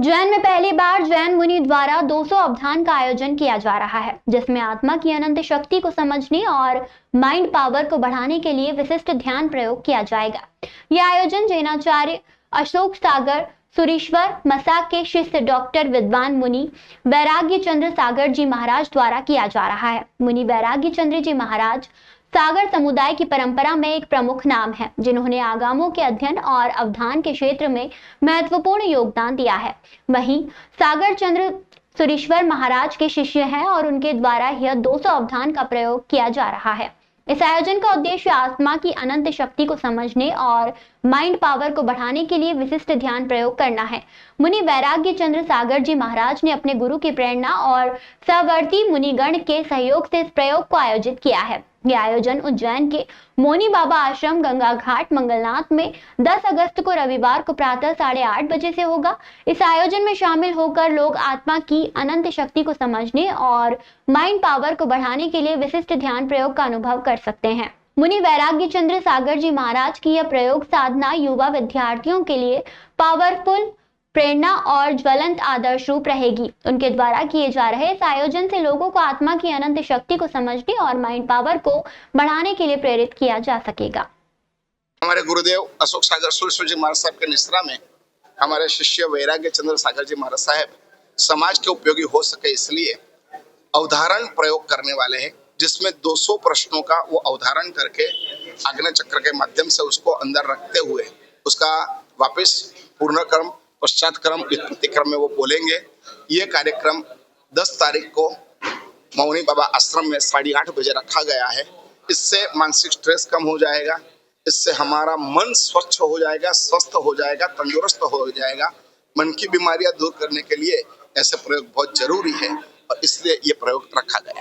उज्जैन में पहली बार जैन मुनि द्वारा 200 अवधान का आयोजन किया जा रहा है, जिसमें आत्मा की अनंत शक्ति को समझने और माइंड पावर को बढ़ाने के लिए विशिष्ट ध्यान प्रयोग किया जाएगा। यह आयोजन जैनाचार्य अशोक सागर सुरीश्वर मसाक के शिष्य डॉक्टर विद्वान मुनि वैराग्य चंद्र सागर जी महाराज द्वारा किया जा रहा है। मुनि वैराग्य चंद्र जी महाराज सागर समुदाय की परंपरा में एक प्रमुख नाम है, जिन्होंने आगमों के अध्ययन और अवधान के क्षेत्र में महत्वपूर्ण योगदान दिया है। वहीं सागर चंद्र सुरीश्वर महाराज के शिष्य हैं और उनके द्वारा यह 200 अवधान का प्रयोग किया जा रहा है। इस आयोजन का उद्देश्य आत्मा की अनंत शक्ति को समझने और माइंड पावर को बढ़ाने के लिए विशिष्ट ध्यान प्रयोग करना है। मुनि वैराग्य चंद्र सागर जी महाराज ने अपने गुरु की प्रेरणा और सहवर्ती मुनिगण के सहयोग से इस प्रयोग को आयोजित किया है। यह आयोजन उज्जैन के मोनी बाबा आश्रम गंगा घाट मंगलनाथ में 10 अगस्त को रविवार को प्रातः 8:30 बजे से होगा। इस आयोजन में शामिल होकर लोग आत्मा की अनंत शक्ति को समझने और माइंड पावर को बढ़ाने के लिए विशिष्ट ध्यान प्रयोग का अनुभव कर सकते हैं। मुनि वैराग्य चंद्र सागर जी महाराज की यह प्रयोग साधना युवा विद्यार्थियों के लिए पावरफुल प्रेरणा और ज्वलंत आदर्श रूप रहेगी। उनके द्वारा किए जा रहे इस आयोजन से लोगों को आत्मा की अनंत शक्ति को समझने और माइंड पावर को बढ़ाने के लिए प्रेरित किया जा सकेगा। हमारे गुरुदेव अशोक सागर सुरेश्वर जी महाराज साहब के निश्रा में हमारे शिष्य वैराग्य चंद्र सागर जी महाराज साहब समाज के उपयोगी हो सके इसलिए अवधारण प्रयोग करने वाले हैं, जिसमें 200 प्रश्नों का वो अवधारण करके आग्नेय चक्र के माध्यम से उसको अंदर रखते हुए उसका वापस पूर्ण क्रम पश्चात क्रम उत्पत्ति क्रम में वो बोलेंगे। ये कार्यक्रम 10 तारीख को मौनी बाबा आश्रम में 8:30 बजे रखा गया है। इससे मानसिक स्ट्रेस कम हो जाएगा, इससे हमारा मन स्वच्छ हो जाएगा, स्वस्थ हो जाएगा, तंदुरुस्त हो जाएगा। मन की बीमारियां दूर करने के लिए ऐसे प्रयोग बहुत जरूरी है और इसलिए ये प्रयोग रखा गया।